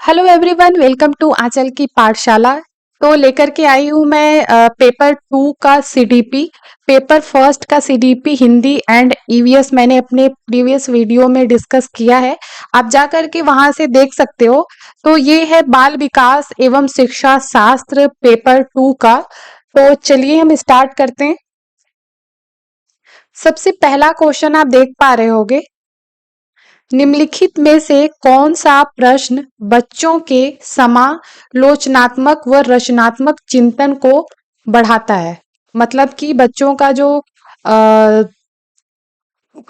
Hello everyone, welcome to आंचल की पाठशाला। तो लेकर के आई हूँ मैं पेपर 2 का सीडीपी, पेपर फर्स्ट का सीडीपी हिंदी एंड ईवीएस मैंने अपने प्रीवियस वीडियो में डिस्कस किया है। आप जा कर के वहां से देख सकते हो। तो ये है बाल विकास एवं शिक्षा शास्त्र पेपर 2 का। तो चलिए हम स्टार्ट करते हैं। सबसे पहला क्वेश्चन आप देख पा रहे होगे, निम्नलिखित में से कौन सा प्रश्न बच्चों के समालोचनात्मक व रचनात्मक चिंतन को बढ़ाता है। मतलब कि बच्चों का जो अ,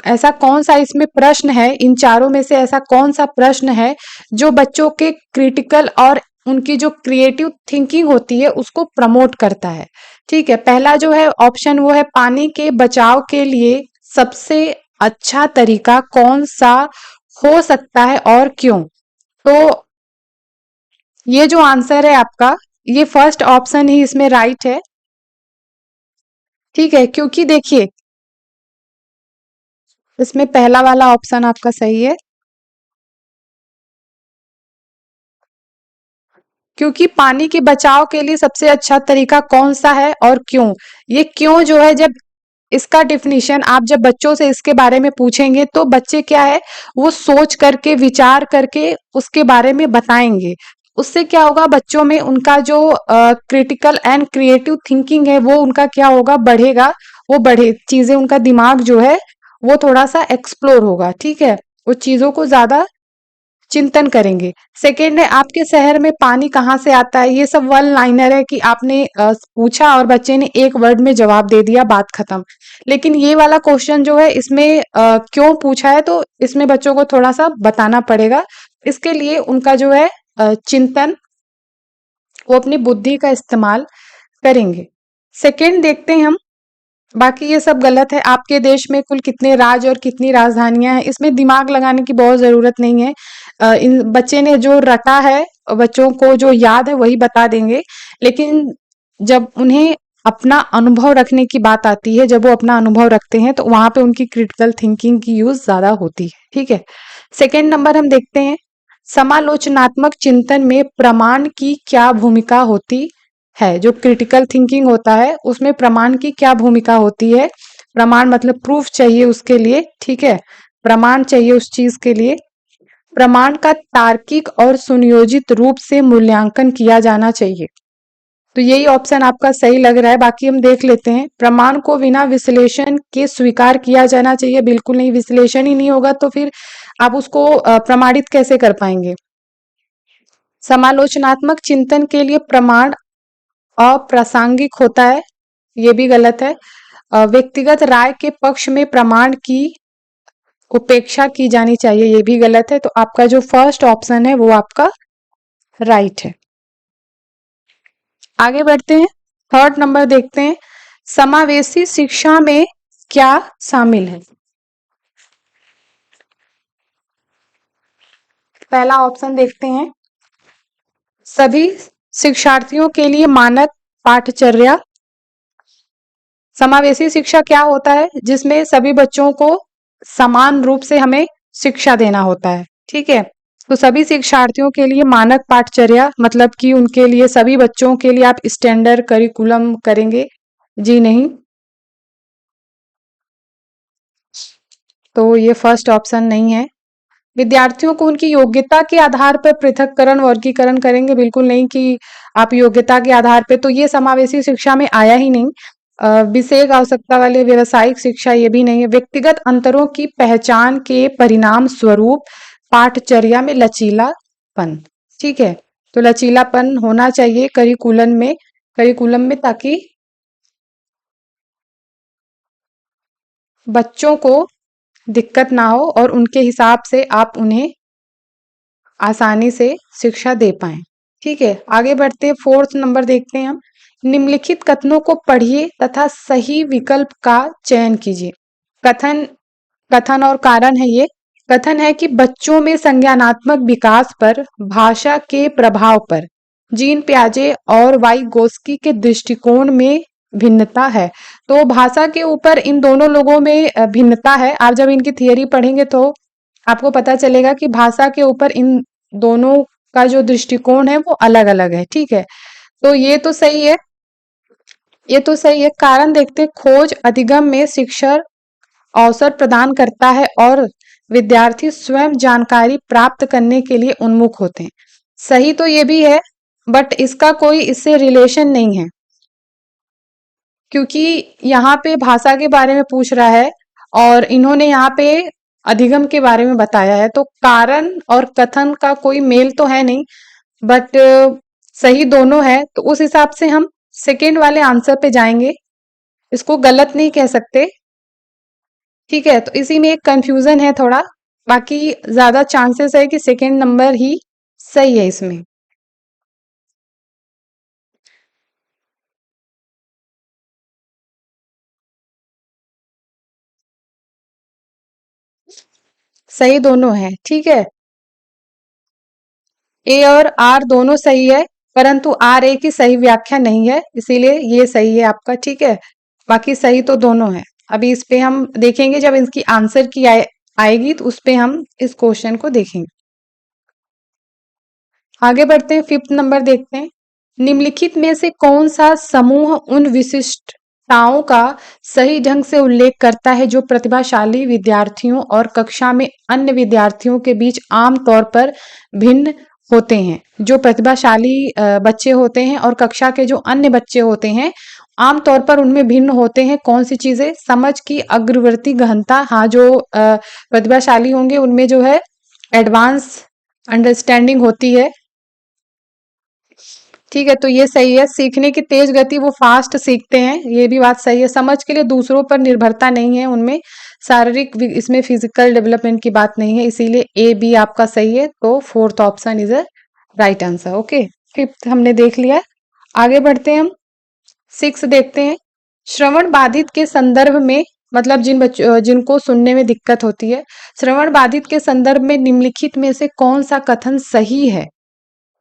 ऐसा कौन सा इसमें प्रश्न है, इन चारों में से ऐसा कौन सा प्रश्न है जो बच्चों के क्रिटिकल और उनकी जो क्रिएटिव थिंकिंग होती है उसको प्रमोट करता है। ठीक है, पहला जो है ऑप्शन वो है, पानी के बचाव के लिए सबसे अच्छा तरीका कौन सा हो सकता है और क्यों। तो ये जो आंसर है आपका, ये फर्स्ट ऑप्शन ही इसमें राइट है। ठीक है, क्योंकि देखिए इसमें पहला वाला ऑप्शन आपका सही है, क्योंकि पानी के बचाव के लिए सबसे अच्छा तरीका कौन सा है और क्यों। ये क्यों जो है, जब इसका डिफिनीशन आप जब बच्चों से इसके बारे में पूछेंगे तो बच्चे क्या है, वो सोच करके विचार करके उसके बारे में बताएंगे। उससे क्या होगा, बच्चों में उनका जो क्रिटिकल एंड क्रिएटिव थिंकिंग है वो उनका क्या होगा, बढ़ेगा। वो बढ़े चीजें, उनका दिमाग जो है वो थोड़ा सा एक्सप्लोर होगा। ठीक है, वो चीजों को ज्यादा चिंतन करेंगे। सेकेंड है, आपके शहर में पानी कहाँ से आता है। ये सब वन लाइनर है कि आपने पूछा और बच्चे ने एक वर्ड में जवाब दे दिया, बात खत्म। लेकिन ये वाला क्वेश्चन जो है इसमें क्यों पूछा है, तो इसमें बच्चों को थोड़ा सा बताना पड़ेगा। इसके लिए उनका जो है चिंतन, वो अपनी बुद्धि का इस्तेमाल करेंगे। सेकेंड देखते हैं हम। बाकी ये सब गलत है। आपके देश में कुल कितने राज्य और कितनी राजधानियां हैं, इसमें दिमाग लगाने की बहुत जरूरत नहीं है। इन बच्चे ने जो रटा है, बच्चों को जो याद है वही बता देंगे। लेकिन जब उन्हें अपना अनुभव रखने की बात आती है, जब वो अपना अनुभव रखते हैं तो वहां पे उनकी क्रिटिकल थिंकिंग की यूज ज्यादा होती है। ठीक है, सेकेंड नंबर हम देखते हैं, समालोचनात्मक चिंतन में प्रमाण की क्या भूमिका होती है। जो क्रिटिकल थिंकिंग होता है उसमें प्रमाण की क्या भूमिका होती है। प्रमाण मतलब प्रूफ चाहिए उसके लिए। ठीक है, प्रमाण चाहिए उस चीज के लिए। प्रमाण का तार्किक और सुनियोजित रूप से मूल्यांकन किया जाना चाहिए। तो यही ऑप्शन आपका सही लग रहा है। बाकी हम देख लेते हैं, प्रमाण को बिना विश्लेषण के स्वीकार किया जाना चाहिए। बिल्कुल नहीं, विश्लेषण ही नहीं होगा तो फिर आप उसको प्रमाणित कैसे कर पाएंगे। समालोचनात्मक चिंतन के लिए प्रमाण अप्रासंगिक होता है, ये भी गलत है। व्यक्तिगत राय के पक्ष में प्रमाण की उपेक्षा की जानी चाहिए, ये भी गलत है। तो आपका जो फर्स्ट ऑप्शन है वो आपका राइट है। आगे बढ़ते हैं, थर्ड नंबर देखते हैं, समावेशी शिक्षा में क्या शामिल है। पहला ऑप्शन देखते हैं, सभी शिक्षार्थियों के लिए मानक पाठचर्या। समावेशी शिक्षा क्या होता है, जिसमें सभी बच्चों को समान रूप से हमें शिक्षा देना होता है। ठीक है, तो सभी शिक्षार्थियों के लिए मानक पाठचर्या मतलब कि उनके लिए, सभी बच्चों के लिए आप स्टैंडर्ड करिकुलम करेंगे। जी नहीं, तो ये फर्स्ट ऑप्शन नहीं है। विद्यार्थियों को उनकी योग्यता के आधार पर पृथक्करण वर्गीकरण करेंगे। बिल्कुल नहीं कि आप योग्यता के आधार पे, तो ये समावेशी शिक्षा में आया ही नहीं। विषय आवश्यकता वाले व्यवसायिक शिक्षा, ये भी नहीं है। व्यक्तिगत अंतरों की पहचान के परिणाम स्वरूप पाठचर्या में लचीलापन। ठीक है, तो लचीलापन होना चाहिए करिकुलम में ताकि बच्चों को दिक्कत ना हो और उनके हिसाब से आप उन्हें आसानी से शिक्षा दे पाएं। ठीक है, आगे बढ़ते हैं, फोर्थ नंबर देखते हैं हम, निम्नलिखित कथनों को पढ़िए तथा सही विकल्प का चयन कीजिए। कथन कथन और कारण है ये। कथन है कि बच्चों में संज्ञानात्मक विकास पर भाषा के प्रभाव पर जीन पियाजे और वाइगोस्की के दृष्टिकोण में भिन्नता है। तो भाषा के ऊपर इन दोनों लोगों में भिन्नता है। आप जब इनकी थियरी पढ़ेंगे तो आपको पता चलेगा कि भाषा के ऊपर इन दोनों का जो दृष्टिकोण है वो अलग अलग है। ठीक है, तो ये तो सही है, ये तो सही है। कारण देखते हैं, खोज अधिगम में शिक्षक अवसर प्रदान करता है और विद्यार्थी स्वयं जानकारी प्राप्त करने के लिए उन्मुख होते हैं। सही तो ये भी है, बट इसका कोई इससे रिलेशन नहीं है, क्योंकि यहाँ पे भाषा के बारे में पूछ रहा है और इन्होंने यहाँ पे अधिगम के बारे में बताया है, तो कारण और कथन का कोई मेल तो है नहीं, बट सही दोनों है। तो उस हिसाब से हम सेकेंड वाले आंसर पे जाएंगे, इसको गलत नहीं कह सकते। ठीक है, तो इसी में एक कंफ्यूजन है थोड़ा, बाकी ज्यादा चांसेस है कि सेकेंड नंबर ही सही है इसमें। सही दोनों है। ठीक है, ए और आर दोनों सही है, परंतु आर ए की सही व्याख्या नहीं है, इसीलिए ये सही है आपका। ठीक है, बाकी सही तो दोनों है। अभी इस पे हम देखेंगे, जब इसकी आंसर की आएगी तो उस पे हम इस क्वेश्चन को देखेंगे। आगे बढ़ते हैं, फिफ्थ नंबर देखते हैं। निम्नलिखित में से कौन सा समूह उन विशिष्टताओं का सही ढंग से उल्लेख करता है जो प्रतिभाशाली विद्यार्थियों और कक्षा में अन्य विद्यार्थियों के बीच आम तौर पर भिन्न होते हैं। जो प्रतिभाशाली बच्चे होते हैं और कक्षा के जो अन्य बच्चे होते हैं, आम तौर पर उनमें भिन्न होते हैं। कौन सी चीजें? समझ की अग्रवर्ती गहनता, हाँ, जो प्रतिभाशाली होंगे उनमें जो है एडवांस अंडरस्टैंडिंग होती है। ठीक है, तो ये सही है। सीखने की तेज गति, वो फास्ट सीखते हैं, ये भी बात सही है। समझ के लिए दूसरों पर निर्भरता नहीं है उनमें, शारीरिक इसमें फिजिकल डेवलपमेंट की बात नहीं है, इसीलिए ए बी आपका सही है। तो fourth option is a right answer. Okay, fifth हमने देख लिया है। आगे बढ़ते हैं हम, सिक्स देखते हैं। श्रवण बाधित के संदर्भ में, मतलब जिन बच्चों जिनको सुनने में दिक्कत होती है, श्रवण बाधित के संदर्भ में निम्नलिखित में से कौन सा कथन सही है?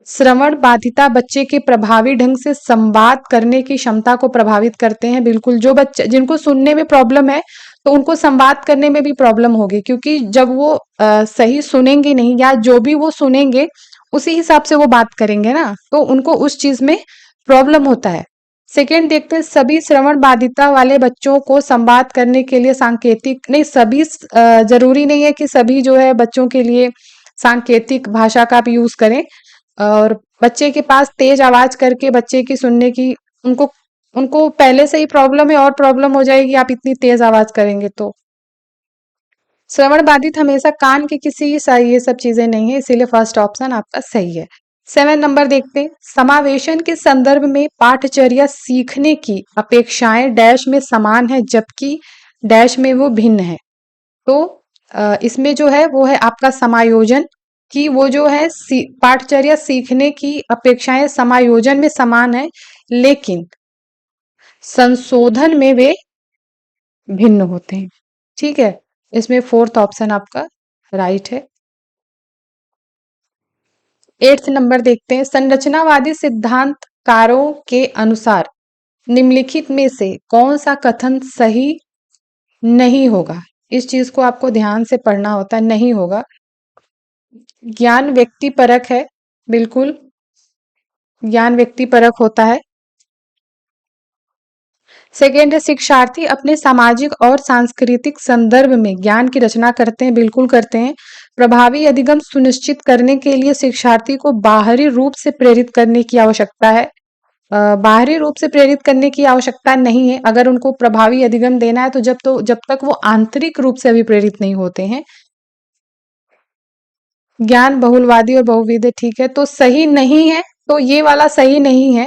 श्रवण बाधिता बच्चे के प्रभावी ढंग से संवाद करने की क्षमता को प्रभावित करते हैं। बिल्कुल, जो बच्चे जिनको सुनने में प्रॉब्लम है तो उनको संवाद करने में भी प्रॉब्लम होगी, क्योंकि जब वो सही सुनेंगे नहीं, या जो भी वो सुनेंगे उसी हिसाब से वो बात करेंगे ना, तो उनको उस चीज में प्रॉब्लम होता है। सेकेंड देखते हैं, सभी श्रवण बाधिता वाले बच्चों को संवाद करने के लिए सांकेतिक नहीं, सभी जरूरी नहीं है कि सभी जो है बच्चों के लिए सांकेतिक भाषा का आप यूज करें। और बच्चे के पास तेज आवाज करके बच्चे की सुनने की, उनको उनको पहले से ही प्रॉब्लम है और प्रॉब्लम हो जाएगी आप इतनी तेज आवाज करेंगे तो। श्रवण बाधित हमेशा कान के किसी सही, ये सब चीजें नहीं है, इसीलिए फर्स्ट ऑप्शन आपका सही है। सेवन नंबर देखते हैं, समावेशन के संदर्भ में पाठचर्या सीखने की अपेक्षाएं डैश में समान है जबकि डैश में वो भिन्न है। तो इसमें जो है वो है आपका समायोजन, कि वो जो है पाठचर्या सीखने की अपेक्षाएं समायोजन में समान है, लेकिन संशोधन में वे भिन्न होते हैं। ठीक है, इसमें फोर्थ ऑप्शन आपका राइट है। एट्थ नंबर देखते हैं, संरचनावादी सिद्धांतकारों के अनुसार निम्नलिखित में से कौन सा कथन सही नहीं होगा? इस चीज को आपको ध्यान से पढ़ना होता है। नहीं होगा, ज्ञान व्यक्तिपरक है, बिल्कुल ज्ञान व्यक्तिपरक होता है। सेकेंड है, शिक्षार्थी अपने सामाजिक और सांस्कृतिक संदर्भ में ज्ञान की रचना करते हैं, बिल्कुल करते हैं। प्रभावी अधिगम सुनिश्चित करने के लिए शिक्षार्थी को बाहरी रूप से प्रेरित करने की आवश्यकता है। बाहरी रूप से प्रेरित करने की आवश्यकता नहीं है। अगर उनको प्रभावी अधिगम देना है तो जब तक वो आंतरिक रूप से अभी प्रेरित नहीं होते हैं। ज्ञान बहुलवादी और बहुविध है, ठीक है, तो सही नहीं है, तो ये वाला सही नहीं है,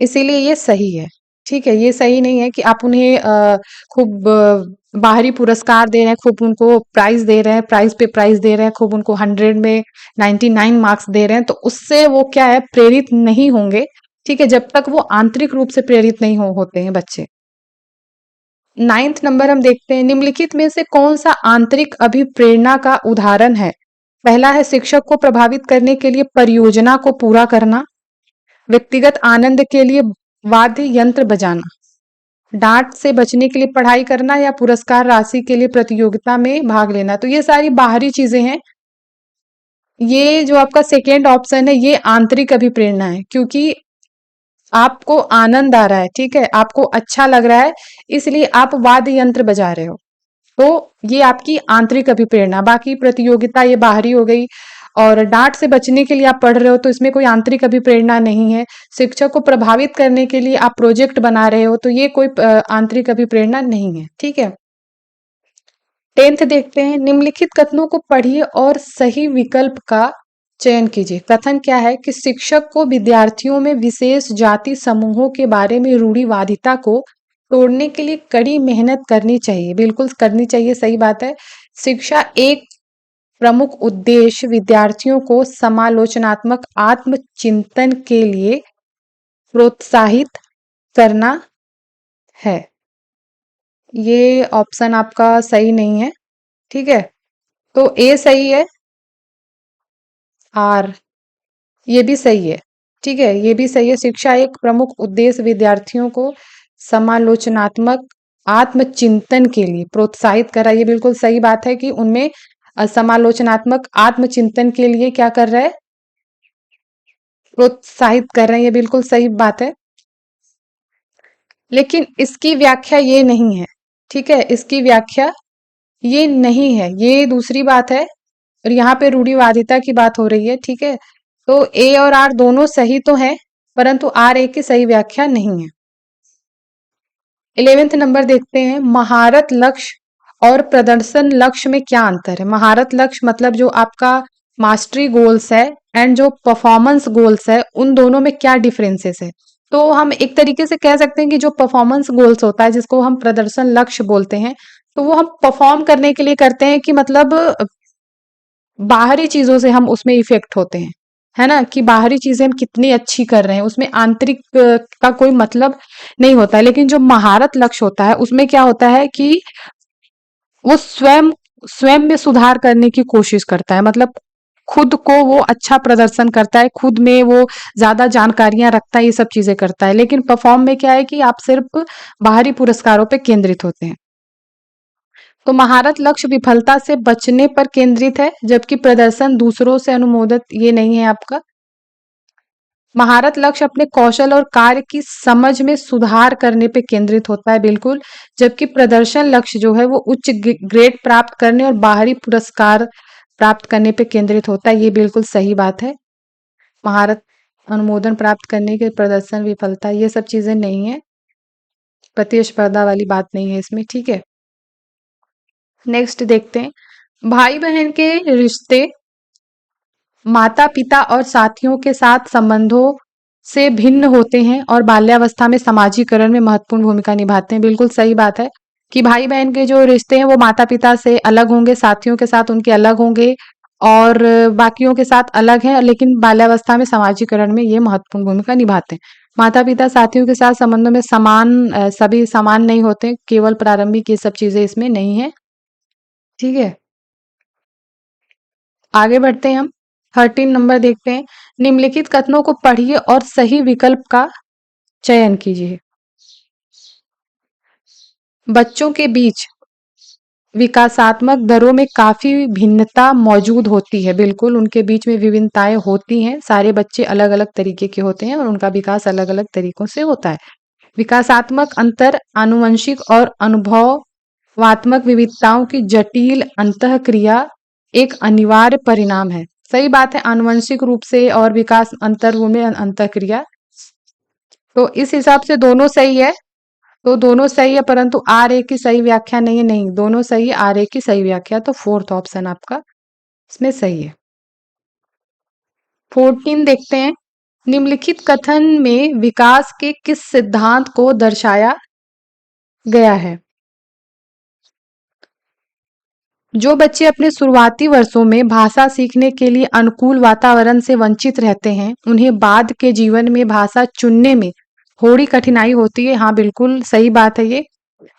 इसीलिए ये सही है। ठीक है, ये सही नहीं है कि आप उन्हें खूब बाहरी पुरस्कार दे रहे हैं, खूब उनको प्राइज दे रहे हैं, प्राइज पे प्राइज दे रहे हैं, खूब उनको 100 में 99 मार्क्स दे रहे हैं, तो उससे वो क्या है, प्रेरित नहीं होंगे। ठीक है, जब तक वो आंतरिक रूप से प्रेरित नहीं होते हैं बच्चे। नाइन्थ नंबर हम देखते हैं, निम्नलिखित में से कौन सा आंतरिक अभिप्रेरणा का उदाहरण है? पहला है, शिक्षक को प्रभावित करने के लिए परियोजना को पूरा करना, व्यक्तिगत आनंद के लिए वाद्य यंत्र बजाना, डांट से बचने के लिए पढ़ाई करना, या पुरस्कार राशि के लिए प्रतियोगिता में भाग लेना। तो ये सारी बाहरी चीजें हैं, ये जो आपका सेकेंड ऑप्शन है ये आंतरिक अभिप्रेरणा है, क्योंकि आपको आनंद आ रहा है, ठीक है, आपको अच्छा लग रहा है, इसलिए आप वाद्य यंत्र बजा रहे हो। तो ये आपकी आंतरिक अभिप्रेरणा। बाकी प्रतियोगिता ये बाहरी हो गई, और डांट से बचने के लिए आप पढ़ रहे हो तो इसमें कोई आंतरिक अभिप्रेरणा नहीं है। शिक्षक को प्रभावित करने के लिए आप प्रोजेक्ट बना रहे हो तो ये कोई आंतरिक अभिप्रेरणा नहीं है, ठीक है। 10th देखते हैं। निम्नलिखित कथनों को पढ़िए और सही विकल्प का चयन कीजिए। कथन क्या है कि शिक्षक को विद्यार्थियों में विशेष जाति समूहों के बारे में रूढ़िवादिता को तोड़ने के लिए कड़ी मेहनत करनी चाहिए। बिल्कुल करनी चाहिए, सही बात है। शिक्षा एक प्रमुख उद्देश्य विद्यार्थियों को समालोचनात्मक आत्मचिंतन के लिए प्रोत्साहित करना है। ये ऑप्शन आपका सही नहीं है, ठीक है। तो ए सही है, आर ये भी सही है, ठीक है, ये भी सही है। शिक्षा एक प्रमुख उद्देश्य विद्यार्थियों को समालोचनात्मक आत्मचिंतन के लिए प्रोत्साहित करा, ये बिल्कुल सही बात है कि उनमें समालोचनात्मक आत्मचिंतन के लिए क्या कर रहा है, प्रोत्साहित कर रहे हैं, ये बिल्कुल सही बात है। लेकिन इसकी व्याख्या ये नहीं है, ठीक है, इसकी व्याख्या ये नहीं है, ये दूसरी बात है। और यहाँ पे रूढ़िवादिता की बात हो रही है, ठीक है। तो ए और आर दोनों सही तो हैं, परंतु आर ए की सही व्याख्या नहीं है। 11वें नंबर देखते हैं। महारत लक्ष्य और प्रदर्शन लक्ष्य में क्या अंतर है। महारत लक्ष्य मतलब जो आपका मास्टरी गोल्स है, एंड जो परफॉर्मेंस गोल्स है, उन दोनों में क्या डिफरेंसेस है। तो हम एक तरीके से कह सकते हैं कि जो परफॉर्मेंस गोल्स होता है, जिसको हम प्रदर्शन लक्ष्य बोलते हैं, तो वो हम परफॉर्म करने के लिए करते हैं, कि मतलब बाहरी चीजों से हम उसमें इफेक्ट होते हैं, है ना, कि बाहरी चीजें हम कितनी अच्छी कर रहे हैं, उसमें आंतरिक का कोई मतलब नहीं होता है। लेकिन जो महारत लक्ष्य होता है उसमें क्या होता है कि वो स्वयं स्वयं में सुधार करने की कोशिश करता है, मतलब खुद को वो अच्छा प्रदर्शन करता है, खुद में वो ज्यादा जानकारियां रखता है, ये सब चीजें करता है। लेकिन परफॉर्म में क्या है कि आप सिर्फ बाहरी पुरस्कारों पे केंद्रित होते हैं। तो महारत लक्ष्य विफलता से बचने पर केंद्रित है, जबकि प्रदर्शन दूसरों से अनुमोदित ये नहीं है आपका। महारत लक्ष्य अपने कौशल और कार्य की समझ में सुधार करने पे केंद्रित होता है, बिल्कुल। जबकि प्रदर्शन लक्ष्य जो है वो उच्च ग्रेड प्राप्त करने और बाहरी पुरस्कार प्राप्त करने पे केंद्रित होता है, ये बिल्कुल सही बात है। महारत अनुमोदन प्राप्त करने के प्रदर्शन विफलता ये सब चीजें नहीं है, प्रतिस्पर्धा वाली बात नहीं है इसमें, ठीक है। नेक्स्ट देखते हैं। भाई बहन के रिश्ते माता पिता और साथियों के साथ संबंधों से भिन्न होते हैं और बाल्यावस्था में समाजीकरण में महत्वपूर्ण भूमिका निभाते हैं। बिल्कुल सही बात है कि भाई बहन के जो रिश्ते हैं वो माता पिता से अलग होंगे, साथियों के साथ उनके अलग होंगे, और बाकियों के साथ अलग हैं, लेकिन बाल्यावस्था में समाजीकरण में ये महत्वपूर्ण भूमिका निभाते हैं। माता पिता साथियों के साथ संबंधों में सभी समान नहीं होते, केवल प्रारंभिक ये सब चीजें इसमें नहीं है, ठीक है। आगे बढ़ते हैं हम। 13 नंबर देखते हैं। निम्नलिखित कथनों को पढ़िए और सही विकल्प का चयन कीजिए। बच्चों के बीच विकासात्मक दरों में काफी भिन्नता मौजूद होती है। बिल्कुल उनके बीच में विभिन्नताएं होती हैं, सारे बच्चे अलग अलग तरीके के होते हैं और उनका विकास अलग अलग तरीकों से होता है। विकासात्मक अंतर आनुवंशिक और अनुभवात्मक विविधताओं की जटिल अंतःक्रिया एक अनिवार्य परिणाम है। सही बात है, आनुवंशिक रूप से और विकास अंतर में अंतःक्रिया, तो इस हिसाब से दोनों सही है। तो दोनों सही है, परंतु आर ए की सही व्याख्या नहीं है, नहीं दोनों सही है, आर ए की सही व्याख्या, तो फोर्थ ऑप्शन आपका इसमें सही है। 14 देखते हैं। निम्नलिखित कथन में विकास के किस सिद्धांत को दर्शाया गया है। जो बच्चे अपने शुरुआती वर्षों में भाषा सीखने के लिए अनुकूल वातावरण से वंचित रहते हैं, उन्हें बाद के जीवन में भाषा चुनने में थोड़ी कठिनाई होती है। हाँ बिल्कुल सही बात है ये।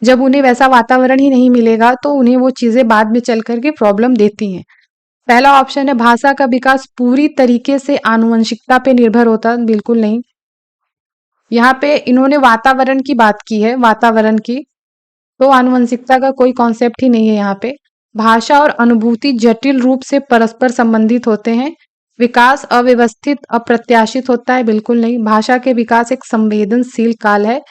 जब उन्हें वैसा वातावरण ही नहीं मिलेगा तो उन्हें वो चीजें बाद में चल करके प्रॉब्लम देती हैं। पहला ऑप्शन है भाषा का विकास पूरी तरीके से आनुवंशिकता पे निर्भर होता है, बिल्कुल नहीं। यहाँ पे इन्होंने वातावरण की बात की है, वातावरण की, तो आनुवंशिकता का कोई कॉन्सेप्ट ही नहीं है यहाँ पे। भाषा और अनुभूति जटिल रूप से परस्पर संबंधित होते हैं। विकास अव्यवस्थित अप्रत्याशित होता है, बिल्कुल नहीं। भाषा के विकास एक संवेदनशील काल है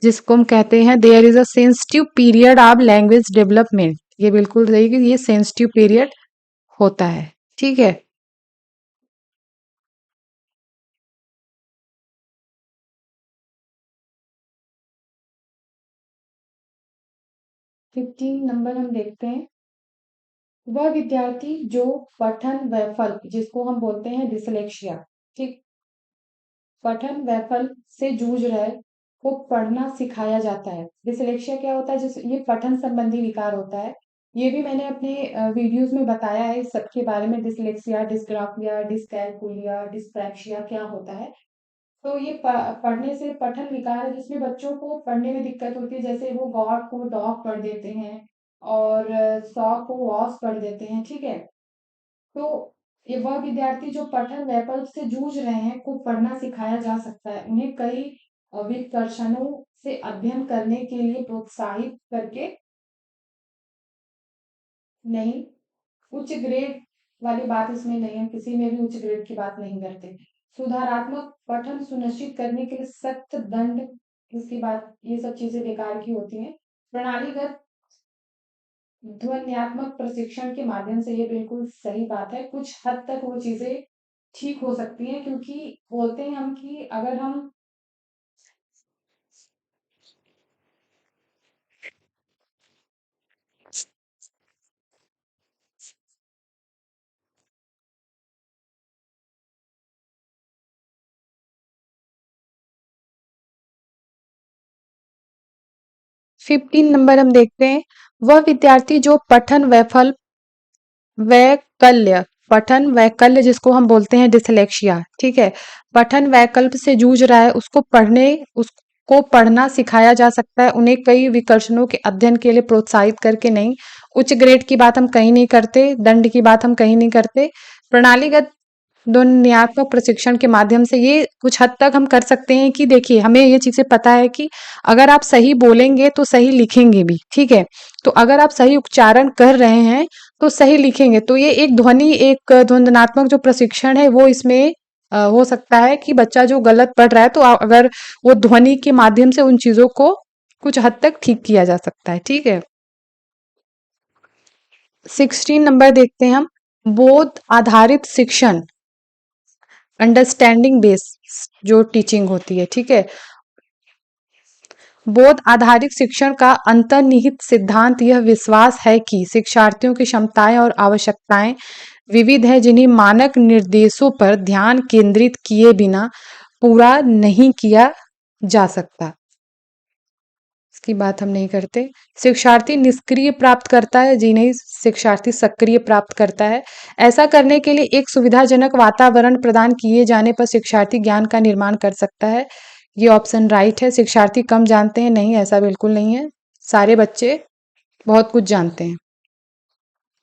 जिसको हम कहते हैं there is a sensitive period of language development. ये बिल्कुल सही कि ये सेंसिटिव पीरियड होता है। ठीक है। 15 नंबर हम देखते हैं। वह विद्यार्थी जो पठन वैफल्य जिसको हम बोलते हैं डिसलेक्सिया, ठीक, पठन वैफल्य से जूझ रहे को पढ़ना सिखाया जाता है। डिसलेक्सिया क्या होता है? जिस ये पठन संबंधी विकार होता है। ये भी मैंने अपने वीडियोस में बताया है इस सब के बारे में, डिसलेक्सिया, डिस्ग्राफिया, डिसकैलकुलिया, डिस्प्रैक्सिया क्या होता है। तो ये पढ़ने से पठन विकार है जिसमें बच्चों को पढ़ने में दिक्कत होती है, जैसे वो गॉड को डॉग पढ़ देते हैं और सॉ को वॉस पढ़ देते हैं, ठीक है। तो ये वह विद्यार्थी जो पठन वैफल्य से जूझ रहे हैं को पढ़ना सिखाया जा सकता है। उन्हें कई विकर्षणों से अध्ययन करने के लिए प्रोत्साहित करके नहीं, उच्च ग्रेड वाली बात इसमें नहीं है, किसी में भी उच्च ग्रेड की बात नहीं करते। सुधारात्मक पठन सुनिश्चित करने के लिए सख्त दंड, इसकी बात, ये सब चीजें बेकार की होती हैं। प्रणालीगत ध्वन्यात्मक प्रशिक्षण के माध्यम से, ये बिल्कुल सही बात है। कुछ हद तक वो चीजें ठीक हो सकती हैं, क्योंकि बोलते हैं हम कि अगर हम 15 नंबर हम देखते हैं। वह विद्यार्थी जो पठन वैफल वैकल्य, पठन वैकल्य जिसको हम बोलते हैं डिसलेक्सिया, ठीक है, पठन वैकल्प से जूझ रहा है उसको पढ़ना सिखाया जा सकता है। उन्हें कई विकर्षणों के अध्ययन के लिए प्रोत्साहित करके नहीं। उच्च ग्रेड की बात हम कहीं नहीं करते, दंड की बात हम कहीं नहीं करते। प्रणालीगत ध्वन्यात्मक प्रशिक्षण के माध्यम से ये कुछ हद तक हम कर सकते हैं कि देखिए हमें ये चीजें पता है कि अगर आप सही बोलेंगे तो सही लिखेंगे भी, ठीक है। तो अगर आप सही उच्चारण कर रहे हैं तो सही लिखेंगे। तो ये एक ध्वनि, एक ध्वन्यात्मक जो प्रशिक्षण है वो इसमें हो सकता है कि बच्चा जो गलत पढ़ रहा है तो अगर वो ध्वनि के माध्यम से उन चीजों को कुछ हद तक ठीक किया जा सकता है, ठीक है। 16 नंबर देखते हैं हम। बोध आधारित शिक्षण, अंडरस्टैंडिंग बेस जो टीचिंग होती है, ठीक है। बोध आधारित शिक्षण का अंतर्निहित सिद्धांत यह विश्वास है कि शिक्षार्थियों की क्षमताएं और आवश्यकताएं विविध हैं, जिन्हें मानक निर्देशों पर ध्यान केंद्रित किए बिना पूरा नहीं किया जा सकता। इसकी बात हम नहीं करते। शिक्षार्थी निष्क्रिय प्राप्त करता है, जी नहीं, शिक्षार्थी सक्रिय प्राप्त करता है। ऐसा करने के लिए एक सुविधाजनक वातावरण प्रदान किए जाने पर शिक्षार्थी ज्ञान का निर्माण कर सकता है। ये ऑप्शन राइट है। शिक्षार्थी कम जानते हैं, नहीं, ऐसा बिल्कुल नहीं है। सारे बच्चे बहुत कुछ जानते हैं।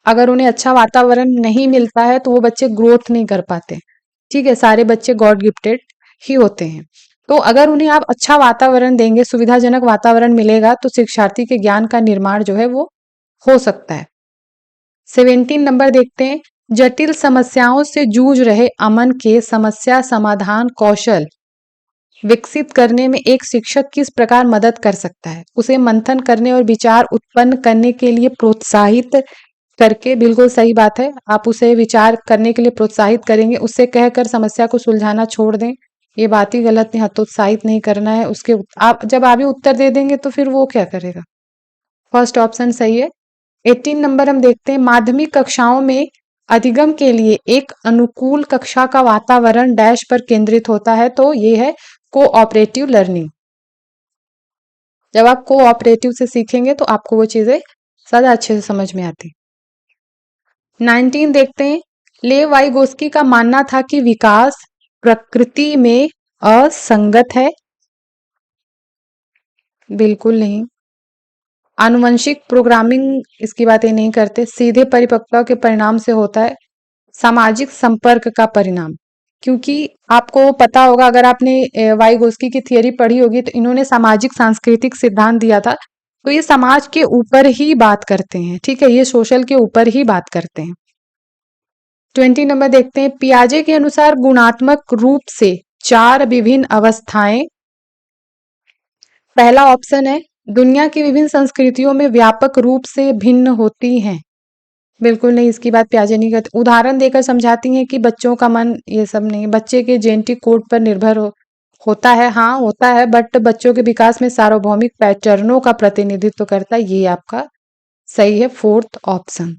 अगर उन्हें अच्छा वातावरण नहीं मिलता है तो वो बच्चे ग्रोथ नहीं कर पाते, ठीक है। सारे बच्चे गॉड गिफ्टेड ही होते हैं। तो अगर उन्हें आप अच्छा वातावरण देंगे, सुविधाजनक वातावरण मिलेगा तो शिक्षार्थी के ज्ञान का निर्माण जो है वो हो सकता है। 17 नंबर देखते हैं। जटिल समस्याओं से जूझ रहे अमन के समस्या समाधान कौशल विकसित करने में एक शिक्षक किस प्रकार मदद कर सकता है? उसे मंथन करने और विचार उत्पन्न करने के लिए प्रोत्साहित करके, बिल्कुल सही बात है। आप उसे विचार करने के लिए प्रोत्साहित करेंगे, उससे कहकर समस्या को सुलझाना छोड़ दें, ये बात ही गलत है। हतोत्साहित नहीं करना है उसके। आप जब आप ही उत्तर दे देंगे तो फिर वो क्या करेगा? फर्स्ट ऑप्शन सही है। 18 नंबर हम देखते हैं। माध्यमिक कक्षाओं में अधिगम के लिए एक अनुकूल कक्षा का वातावरण डैश पर केंद्रित होता है, तो ये है कोऑपरेटिव लर्निंग। जब आप कोऑपरेटिव से सीखेंगे तो आपको वो चीजें ज्यादा अच्छे से समझ में आती। 19 देखते हैं। लेव वाइगोस्की का मानना था कि विकास प्रकृति में असंगत है, बिल्कुल नहीं। आनुवंशिक प्रोग्रामिंग, इसकी बातें नहीं करते। सीधे परिपक्वता के परिणाम से होता है। सामाजिक संपर्क का परिणाम, क्योंकि आपको पता होगा अगर आपने वाइगोस्की की थियरी पढ़ी होगी तो इन्होंने सामाजिक सांस्कृतिक सिद्धांत दिया था तो ये समाज के ऊपर ही बात करते हैं, ठीक है, ये सोशल के ऊपर ही बात करते हैं। 20 नंबर देखते हैं, पियाजे के अनुसार गुणात्मक रूप से 4 विभिन्न अवस्थाएं। पहला ऑप्शन है, दुनिया की विभिन्न संस्कृतियों में व्यापक रूप से भिन्न होती हैं। बिल्कुल नहीं, इसकी बात पियाजे नहीं करते। उदाहरण देकर समझाती हैं कि बच्चों का मन, ये सब नहीं, बच्चे के जेनेटिक कोड पर निर्भर होता है, हाँ होता है, बट बच्चों के विकास में सार्वभौमिक पैटर्नों का प्रतिनिधित्व करता है, ये आपका सही है, फोर्थ ऑप्शन।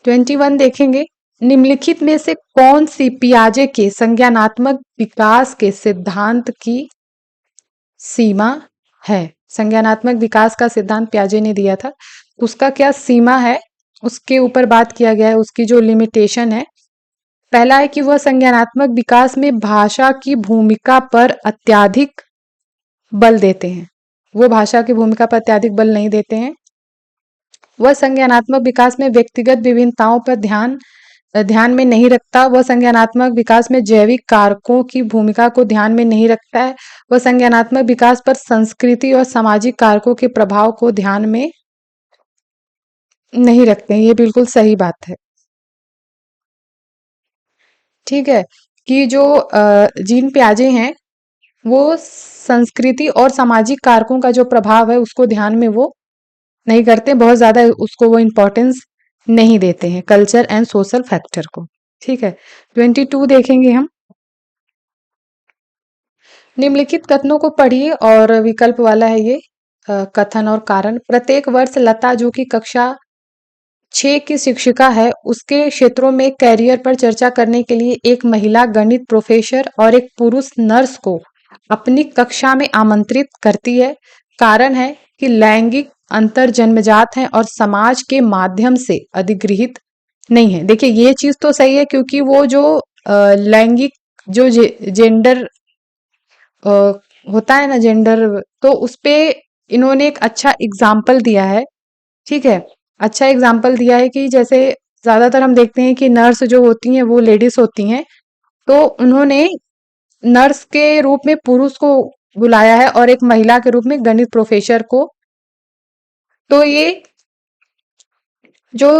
21 देखेंगे, निम्नलिखित में से कौन सी पियाजे के संज्ञानात्मक विकास के सिद्धांत की सीमा है। संज्ञानात्मक विकास का सिद्धांत पियाजे ने दिया था, उसका क्या सीमा है, उसके ऊपर बात किया गया है, उसकी जो लिमिटेशन है। पहला है कि वह संज्ञानात्मक विकास में भाषा की भूमिका पर अत्यधिक बल देते हैं, वो भाषा की भूमिका पर अत्यधिक बल नहीं देते हैं। वह संज्ञानात्मक विकास में व्यक्तिगत विभिन्नताओं पर ध्यान में नहीं रखता। वह संज्ञानात्मक विकास में जैविक कारकों की भूमिका को ध्यान में नहीं रखता है। वह संज्ञानात्मक विकास पर संस्कृति और सामाजिक कारकों के प्रभाव को ध्यान में नहीं रखते हैं, ये बिल्कुल सही बात है। ठीक है, कि जो जीन पियाजे हैं वो संस्कृति और सामाजिक कारकों का जो प्रभाव है उसको ध्यान में वो नहीं करते, बहुत ज्यादा उसको वो इम्पोर्टेंस नहीं देते हैं, कल्चर एंड सोशल फैक्टर को। ठीक है, 22 देखेंगे हम, निम्नलिखित कथनों को पढ़िए और विकल्प वाला है ये कथन और कारण। प्रत्येक वर्ष लता जो कि कक्षा 6 की शिक्षिका है, उसके क्षेत्रों में कैरियर पर चर्चा करने के लिए एक महिला गणित प्रोफेसर और एक पुरुष नर्स को अपनी कक्षा में आमंत्रित करती है। कारण है कि लैंगिक अंतर जन्मजात है और समाज के माध्यम से अधिगृहित नहीं है। देखिए ये चीज तो सही है, क्योंकि वो जो लैंगिक जो जेंडर होता है ना, जेंडर, तो उसपे इन्होंने एक अच्छा एग्जाम्पल दिया है। ठीक है, अच्छा एग्जाम्पल दिया है कि जैसे ज्यादातर हम देखते हैं कि नर्स जो होती हैं वो लेडीज होती हैं, तो उन्होंने नर्स के रूप में पुरुष को बुलाया है और एक महिला के रूप में गणित प्रोफेसर को। तो ये जो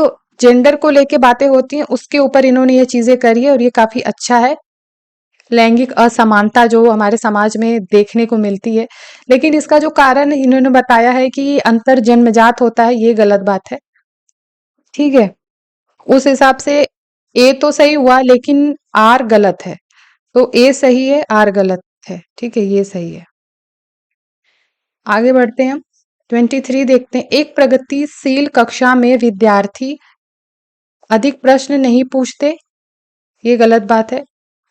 जेंडर को लेके बातें होती हैं उसके ऊपर इन्होंने ये चीजें करी है और ये काफी अच्छा है। लैंगिक असमानता जो हमारे समाज में देखने को मिलती है, लेकिन इसका जो कारण इन्होंने बताया है कि अंतर जन्मजात होता है, ये गलत बात है। ठीक है, उस हिसाब से ए तो सही हुआ लेकिन आर गलत है, तो ए सही है, आर गलत है। ठीक है, ये सही है। आगे बढ़ते हैं हम, 23 देखते हैं, एक प्रगतिशील कक्षा में विद्यार्थी अधिक प्रश्न नहीं पूछते, ये गलत बात है।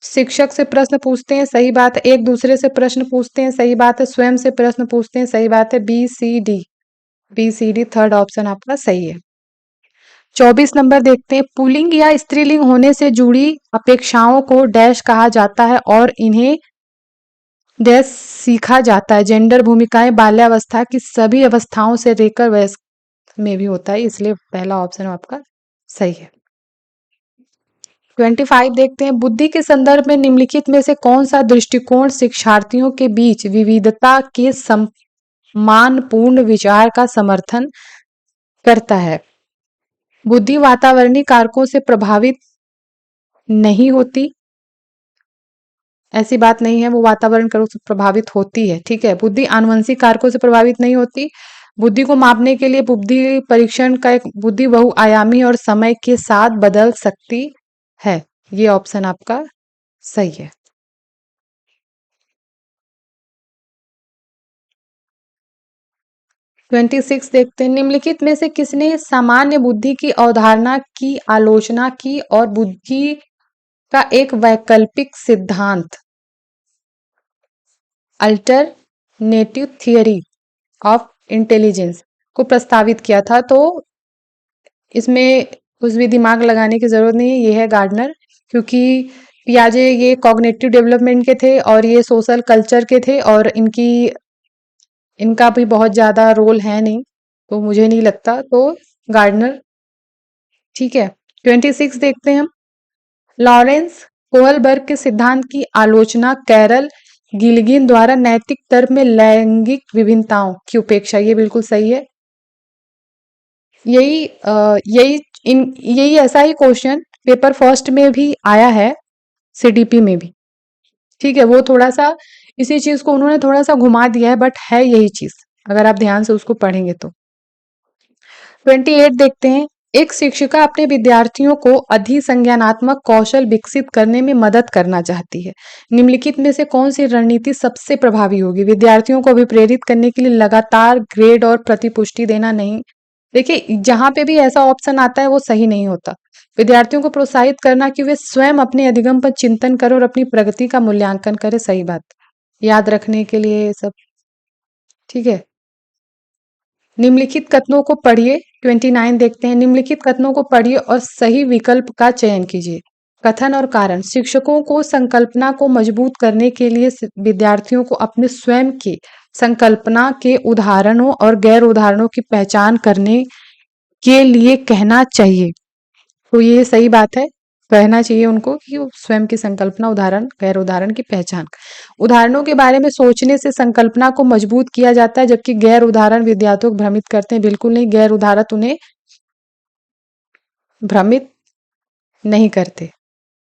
शिक्षक से प्रश्न पूछते हैं, सही बात है। एक दूसरे से प्रश्न पूछते हैं, सही बात है। स्वयं से प्रश्न पूछते हैं, सही बात है। B C D, B C D third option आपका सही है। 24 नंबर देखते हैं, पुल्लिंग या स्त्रीलिंग होने से जुड़ी अपेक्षाओं को डैश कहा जाता है और इन्हें डैश सीखा जाता है। जेंडर भूमिकाएं बाल्यावस्था की सभी अवस्थाओं से लेकर वयस्क में भी होता है, इसलिए पहला ऑप्शन आपका सही है। 25 देखते हैं, बुद्धि के संदर्भ में निम्नलिखित में से कौन सा दृष्टिकोण शिक्षार्थियों के बीच विविधता के सम्मानपूर्ण विचार का समर्थन करता है। बुद्धि वातावरणीय कारकों से प्रभावित नहीं होती, ऐसी बात नहीं है, वो वातावरण कारकों से प्रभावित होती है। ठीक है, बुद्धि आनुवंशिक कारकों से प्रभावित नहीं होती। बुद्धि को मापने के लिए बुद्धि परीक्षण का एक बुद्धि बहुआयामी और समय के साथ बदल सकती है, ये ऑप्शन आपका सही है। ट्वेंटी सिक्स देखते हैं, निम्नलिखित में से किसने सामान्य बुद्धि की अवधारणा की आलोचना की और बुद्धि का एक वैकल्पिक सिद्धांत अल्टरनेटिव थियरी ऑफ इंटेलिजेंस को प्रस्तावित किया था। तो इसमें कुछ भी दिमाग लगाने की जरूरत नहीं है, ये है गार्डनर, क्योंकि पियाजे ये कॉग्निटिव डेवलपमेंट के थे और ये सोशल कल्चर के थे और इनका भी बहुत ज्यादा रोल है नहीं, तो मुझे नहीं लगता, तो गार्डनर। ठीक है, 26 देखते हैं हम, लॉरेंस कोहलबर्ग के सिद्धांत की आलोचना कैरल गिलगिन द्वारा नैतिक तर्क में लैंगिक विभिन्नताओं की उपेक्षा। ये बिल्कुल सही है। यही यही ऐसा ही क्वेश्चन पेपर फर्स्ट में भी आया है, सीडीपी में भी। ठीक है, वो थोड़ा सा इसी चीज को उन्होंने थोड़ा सा घुमा दिया है, बट है यही चीज अगर आप ध्यान से उसको पढ़ेंगे तो। 28 देखते हैं। एक शिक्षिका अपने विद्यार्थियों को अधिसंज्ञानात्मक कौशल विकसित करने में मदद करना चाहती है। निम्नलिखित में से कौन सी रणनीति सबसे प्रभावी होगी? विद्यार्थियों को अभिप्रेरित करने के लिए लगातार ग्रेड और प्रतिपुष्टि देना नहीं। देखिए, जहां पे भी ऐसा ऑप्शन आता है वो सही नहीं होता। विद्यार्थियों को प्रोत्साहित करना कि वे स्वयं अपने अधिगम पर चिंतन करें और अपनी प्रगति का मूल्यांकन करें। सही बात, याद रखने के लिए ये सब। ठीक है, निम्नलिखित कथनों को पढ़िए। 29 देखते हैं। निम्नलिखित कथनों को पढ़िए और सही विकल्प का चयन कीजिए। कथन और कारण। शिक्षकों को संकल्पना को मजबूत करने के लिए विद्यार्थियों को अपने स्वयं की संकल्पना के उदाहरणों और गैर उदाहरणों की पहचान करने के लिए कहना चाहिए। तो ये सही बात है, कहना चाहिए उनको कि वो स्वयं की संकल्पना, उदाहरण, गैर उदाहरण की पहचान। उदाहरणों के बारे में सोचने से संकल्पना को मजबूत किया जाता है, जबकि गैर उदाहरण विद्यार्थियों को भ्रमित करते हैं। बिल्कुल नहीं, गैर उदाहरण उन्हें भ्रमित नहीं करते।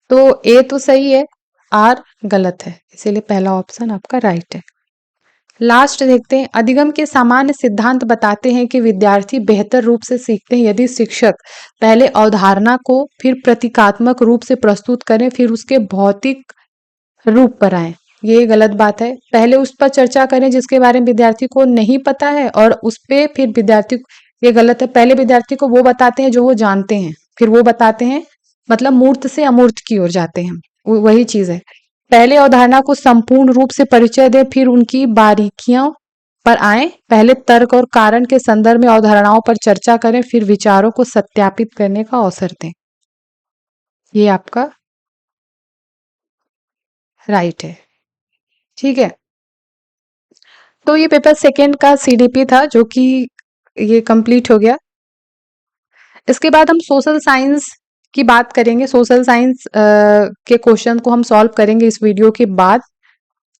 तो ए तो सही है, आर गलत है, इसीलिए पहला ऑप्शन आपका राइट है। लास्ट देखते हैं। अधिगम के सामान्य सिद्धांत बताते हैं कि विद्यार्थी बेहतर रूप से सीखते हैं यदि शिक्षक पहले अवधारणा को फिर प्रतीकात्मक रूप से प्रस्तुत करें, फिर उसके भौतिक रूप पर आए। ये गलत बात है। पहले उस पर चर्चा करें जिसके बारे में विद्यार्थी को नहीं पता है, और उस पे फिर विद्यार्थी, ये गलत है। पहले विद्यार्थी को वो बताते हैं जो वो जानते हैं, फिर वो बताते हैं, मतलब मूर्त से अमूर्त की ओर जाते हैं, वही चीज है। पहले अवधारणा को संपूर्ण रूप से परिचय दें, फिर उनकी बारीकियों पर आए। पहले तर्क और कारण के संदर्भ में अवधारणाओं पर चर्चा करें, फिर विचारों को सत्यापित करने का अवसर दें। ये आपका राइट है। ठीक है, तो ये पेपर सेकेंड का सीडीपी था जो कि ये कंप्लीट हो गया। इसके बाद हम सोशल साइंस की बात करेंगे। सोशल साइंस के क्वेश्चन को हम सॉल्व करेंगे इस वीडियो के बाद।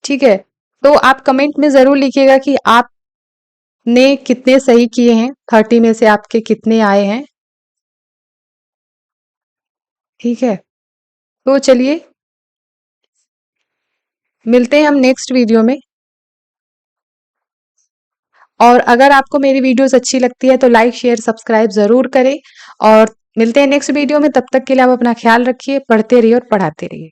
ठीक है, तो आप कमेंट में जरूर लिखिएगा कि आपने कितने सही किए हैं, 30 में से आपके कितने आए हैं। ठीक है, तो चलिए मिलते हैं हम नेक्स्ट वीडियो में। और अगर आपको मेरी वीडियोस अच्छी लगती है तो लाइक, शेयर, सब्सक्राइब जरूर करें, और मिलते हैं नेक्स्ट वीडियो में। तब तक के लिए आप अपना ख्याल रखिए, पढ़ते रहिए और पढ़ाते रहिए।